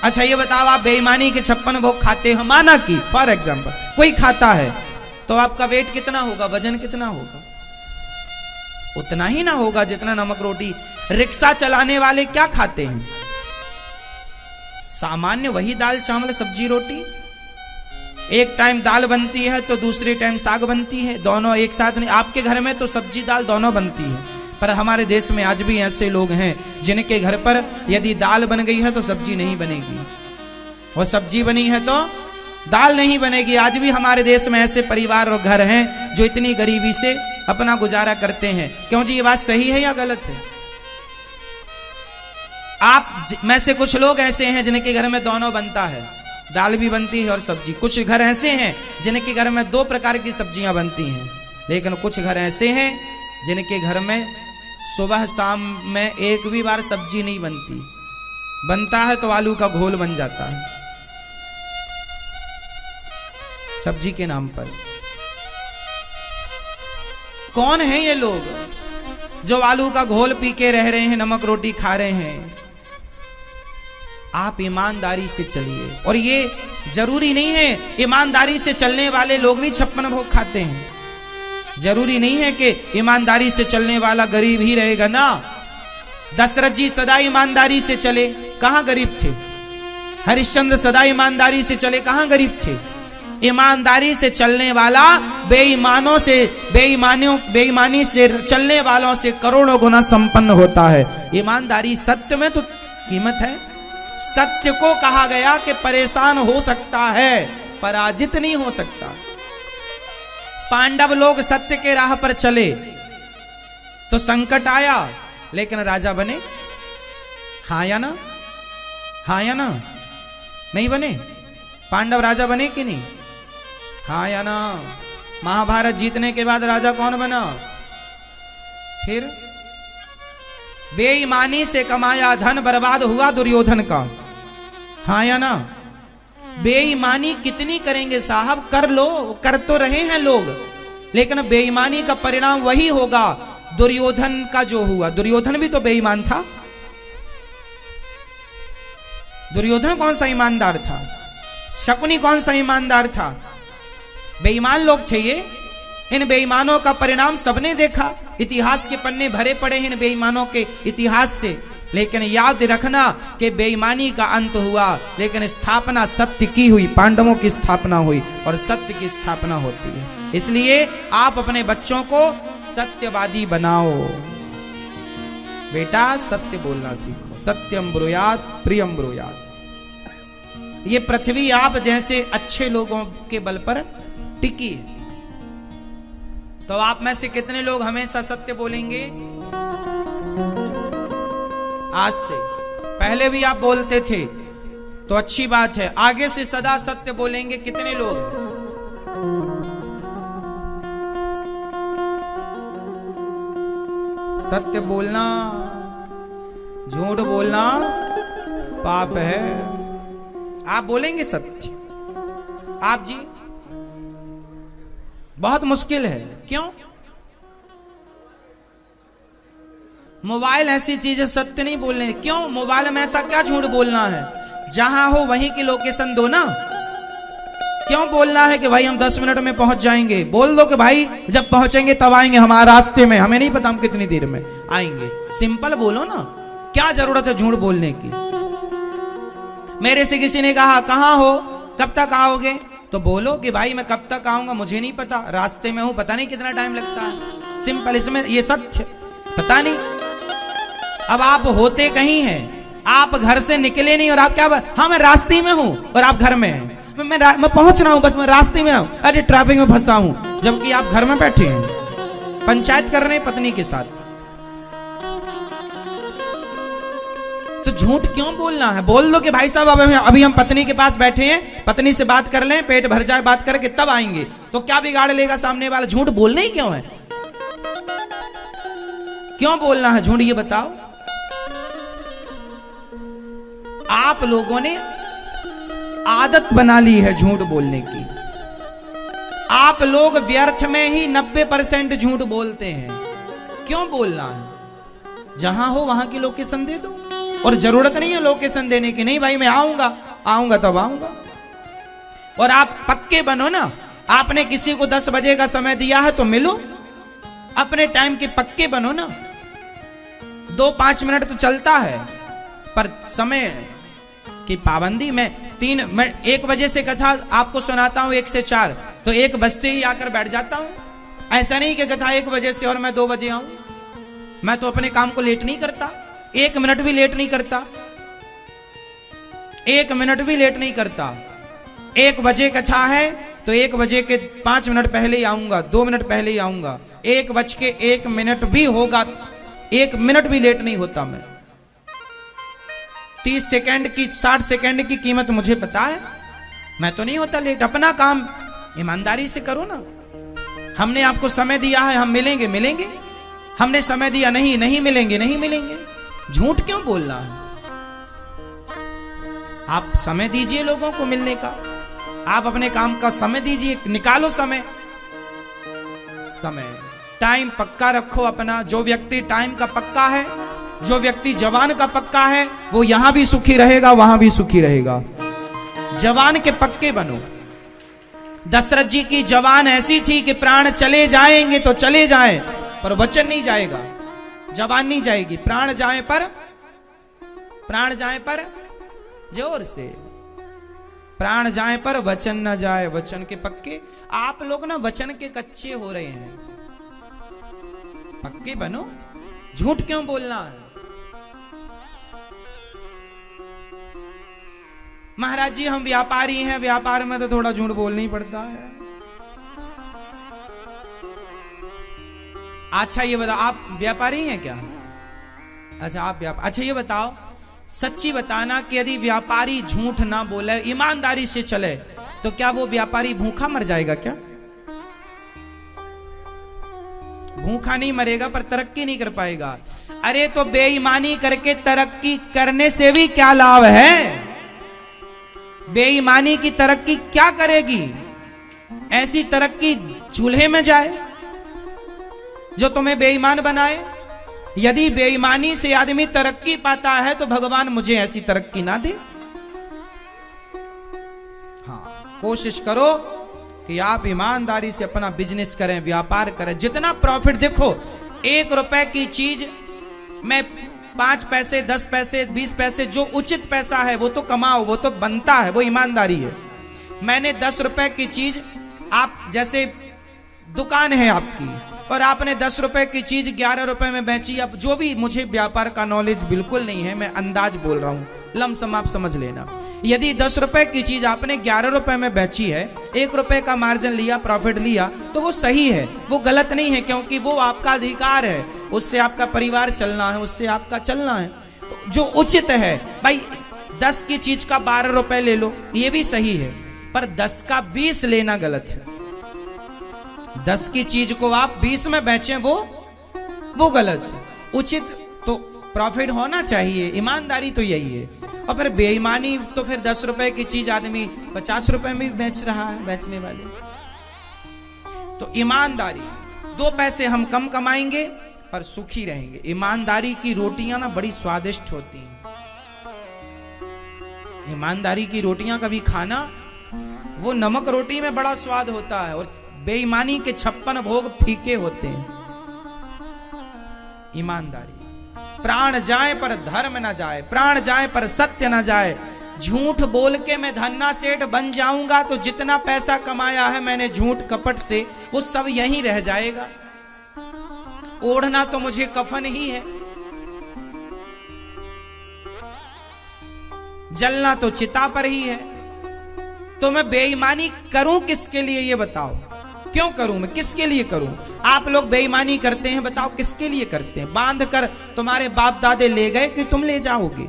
अच्छा ये बताओ, आप बेईमानी के 56 भोग खाते हो, माना कि फॉर एग्जाम्पल कोई खाता है, तो आपका वेट कितना होगा, वजन कितना होगा? उतना ही ना होगा जितना नमक रोटी। रिक्शा चलाने वाले क्या खाते हैं? सामान्य वही दाल चावल सब्जी रोटी। एक टाइम दाल बनती है तो दूसरे टाइम साग बनती है, दोनों एक साथ नहीं। आपके घर में तो सब्जी दाल दोनों बनती है, पर हमारे देश में आज भी ऐसे लोग हैं जिनके घर पर यदि दाल बन गई है तो सब्जी नहीं बनेगी, और सब्जी बनी है तो दाल नहीं बनेगी। आज भी हमारे देश में ऐसे परिवार और घर हैं जो इतनी गरीबी से अपना गुजारा करते हैं। क्यों जी, ये बात सही है या गलत है? आप में से कुछ लोग ऐसे हैं जिनके घर में दोनों बनता है, दाल भी बनती है और सब्जी। कुछ घर ऐसे हैं जिनके घर में 2 प्रकार की सब्जियां बनती हैं, लेकिन कुछ घर ऐसे हैं जिनके घर में सुबह शाम में एक भी बार सब्जी नहीं बनती, बनता है तो आलू का घोल बन जाता है सब्जी के नाम पर। कौन है ये लोग जो आलू का घोल पी के रह रहे हैं, नमक रोटी खा रहे हैं? आप ईमानदारी से चलिए, और ये जरूरी नहीं है ईमानदारी से चलने वाले लोग भी 56 भोग खाते हैं। जरूरी नहीं है कि ईमानदारी से चलने वाला गरीब ही रहेगा ना। दशरथ जी सदा ईमानदारी से चले, कहां गरीब थे? हरिश्चंद्र सदा ईमानदारी से चले, कहां गरीब थे? ईमानदारी से चलने वाला बेईमानों से, बेईमानी से चलने वालों से करोड़ों गुना संपन्न होता है। ईमानदारी, सत्य में तो कीमत है। सत्य को कहा गया कि परेशान हो सकता है, पराजित नहीं हो सकता। पांडव लोग सत्य के राह पर चले तो संकट आया, लेकिन राजा बने। हाँ या ना? हाँ या ना? नहीं बने? पांडव राजा बने कि नहीं? हाँ या ना? महाभारत जीतने के बाद राजा कौन बना? फिर बेईमानी से कमाया धन बर्बाद हुआ दुर्योधन का। हाँ या ना? बेईमानी कितनी करेंगे साहब? कर लो, कर तो रहे हैं लोग, लेकिन बेईमानी का परिणाम वही होगा दुर्योधन का जो हुआ। दुर्योधन भी तो बेईमान था। दुर्योधन कौन सा ईमानदार था? शकुनी कौन सा ईमानदार था? बेईमान लोग थे ये। इन बेईमानों का परिणाम सबने देखा। इतिहास के पन्ने भरे पड़े हैं इन बेईमानों के इतिहास से। लेकिन याद रखना कि बेईमानी का अंत हुआ, लेकिन स्थापना सत्य की हुई। पांडवों की स्थापना हुई और सत्य की स्थापना होती है। इसलिए आप अपने बच्चों को सत्यवादी बनाओ। बेटा सत्य बोलना सीखो। सत्यम ब्रूयात प्रियम ब्रूयात। ये पृथ्वी आप जैसे अच्छे लोगों के बल पर टिकी है। तो आप में से कितने लोग हमेशा सत्य बोलेंगे? आज से पहले भी आप बोलते थे तो अच्छी बात है, आगे से सदा सत्य बोलेंगे कितने लोग? सत्य बोलना, झूठ बोलना पाप है। आप बोलेंगे सत्य? आप जी बहुत मुश्किल है। क्यों? मोबाइल ऐसी चीज है, सत्य नहीं बोलने। क्यों? मोबाइल में ऐसा क्या झूठ बोलना है? जहां हो वहीं की लोकेशन दो ना। क्यों बोलना है कि भाई हम 10 मिनट में पहुंच जाएंगे? बोल दो कि भाई जब पहुंचेंगे तब आएंगे, हमारे रास्ते में, हमें नहीं पता हम कितनी देर में आएंगे। सिंपल बोलो ना, क्या जरूरत है झूठ बोलने की? मेरे से किसी ने कहा कहां हो, कब तक आओगे? तो बोलो कि भाई मैं कब तक आऊंगा मुझे नहीं पता, रास्ते में हूं, पता नहीं कितना टाइम लगता है। सिंपल, इसमें ये सत्य पता नहीं। अब आप होते कहीं हैं, आप घर से निकले नहीं और आप क्या, हाँ मैं रास्ते में हूं और आप घर में हैं। मैं पहुंच रहा हूं, बस मैं रास्ते में हूं, अरे ट्रैफिक में फंसा हूं, जबकि आप घर में बैठे हैं पंचायत कर रहे हैं पत्नी के साथ। तो झूठ क्यों बोलना है? बोल दो कि भाई साहब अभी हम पत्नी के पास बैठे हैं, पत्नी से बात कर लें, पेट भर जाए बात करके तब आएंगे। तो क्या बिगाड़ लेगा सामने वाला? झूठ बोलना ही क्यों है? क्यों बोलना है झूठ, ये बताओ। आप लोगों ने आदत बना ली है झूठ बोलने की। आप लोग व्यर्थ में ही 90% झूठ बोलते हैं। क्यों बोलना है? जहां हो वहां की लोकेशन दे दो। और जरूरत नहीं है लोकेशन देने की, नहीं भाई मैं आऊंगा, आऊंगा तब आऊंगा। और आप पक्के बनो ना, आपने किसी को 10 बजे का समय दिया है तो मिलो, अपने टाइम के पक्के बनो ना। 2-5 मिनट तो चलता है, पर समय की पाबंदी में 1 बजे से कथा आपको सुनाता हूं 1 से 4, तो 1 बजते ही आकर बैठ जाता हूं। ऐसा नहीं कि कथा 1 बजे से और मैं 2 बजे आऊं। मैं तो अपने काम को लेट नहीं करता, 1 मिनट भी लेट नहीं करता, 1 मिनट भी लेट नहीं करता। 1 बजे कथा है तो 1 बजे के 5 मिनट पहले ही आऊंगा, 2 मिनट पहले ही आऊंगा। 1:01 भी होगा, 1 मिनट भी लेट नहीं होता मैं। 30 सेकंड की 60 सेकंड की कीमत मुझे पता है, मैं तो नहीं होता लेट। अपना काम ईमानदारी से करो ना। हमने आपको समय दिया है, हम मिलेंगे मिलेंगे, हमने समय दिया नहीं नहीं मिलेंगे नहीं मिलेंगे। झूठ क्यों बोलना है? आप समय दीजिए लोगों को मिलने का, आप अपने काम का समय दीजिए, निकालो समय। समय टाइम पक्का रखो अपना। जो व्यक्ति टाइम का पक्का है, जो व्यक्ति जवान का पक्का है, वो यहां भी सुखी रहेगा, वहां भी सुखी रहेगा। जवान के पक्के बनो। दशरथ जी की जवान ऐसी थी कि प्राण चले जाएंगे तो चले जाएं, पर वचन नहीं जाएगा, जवान नहीं जाएगी। प्राण जाए पर जोर से, प्राण जाए पर वचन न जाए। वचन के पक्के। आप लोग ना वचन के कच्चे हो रहे हैं, पक्के बनो। झूठ क्यों बोलना है? महाराज जी हम व्यापारी हैं, व्यापार में तो थोड़ा झूठ बोलना ही पड़ता है। अच्छा ये बताओ, आप व्यापारी हैं क्या? अच्छा आप अच्छा ये बताओ, सच्ची बताना कि यदि व्यापारी झूठ ना बोले, ईमानदारी से चले, तो क्या वो व्यापारी भूखा मर जाएगा क्या? भूखा नहीं मरेगा, पर तरक्की नहीं कर पाएगा। अरे तो बेईमानी करके तरक्की करने से भी क्या लाभ है? बेईमानी की तरक्की क्या करेगी? ऐसी तरक्की चूल्हे में जाए जो तुम्हें बेईमान बनाए। यदि बेईमानी से आदमी तरक्की पाता है तो भगवान मुझे ऐसी तरक्की ना दे। हाँ, कोशिश करो कि आप ईमानदारी से अपना बिजनेस करें, व्यापार करें। जितना प्रॉफिट, देखो 1 रुपए की चीज में 5 पैसे, 10 पैसे, 20 पैसे, जो उचित पैसा है वो तो कमाओ, वो तो बनता है, वो ईमानदारी है। मैंने 10 रुपए की चीज, आप जैसे दुकान है आपकी और आपने 10 रुपए की चीज 11 रुपए में बेची। अब जो भी, मुझे व्यापार का नॉलेज बिल्कुल नहीं है, मैं अंदाज बोल रहा हूं, लमसम आप समझ लेना। यदि 10 रुपए की चीज आपने 11 रुपए में बेची है, 1 रुपए का मार्जिन लिया, प्रॉफिट लिया, तो वो सही है, वो गलत नहीं है, क्योंकि वो आपका अधिकार है, उससे आपका परिवार चलना है, उससे आपका चलना है। तो जो उचित है भाई, 10 की चीज का 12 रुपए ले लो, ये भी सही है, पर 10 का 20 लेना गलत है। 10 की चीज को आप 20 में बेचें, वो गलत है। उचित तो प्रॉफिट होना चाहिए, ईमानदारी तो यही है। और फिर बेईमानी तो फिर 10 रुपए की चीज आदमी 50 रुपए में बेच रहा है, बेचने वाले। तो ईमानदारी, 2 पैसे हम कम कमाएंगे पर सुखी रहेंगे। ईमानदारी की रोटियां ना बड़ी स्वादिष्ट होती हैं। ईमानदारी की रोटियां कभी खाना, वो नमक रोटी में बड़ा स्वाद होता है, और बेईमानी के 56 भोग फीके होते हैं। ईमानदारी। प्राण जाए पर धर्म न जाए, प्राण जाए पर सत्य न जाए। झूठ बोल के मैं धन्ना सेठ बन जाऊंगा तो जितना पैसा कमाया है मैंने झूठ कपट से, वो सब यहीं रह जाएगा। ओढ़ना तो मुझे कफन ही है, जलना तो चिता पर ही है। तो मैं बेईमानी करूं किसके लिए, ये बताओ? क्यों करूं मैं, किसके लिए करूं? आप लोग बेईमानी करते हैं, बताओ किसके लिए करते हैं? बांध कर तुम्हारे बाप दादे ले गए कि तुम ले जाओगे?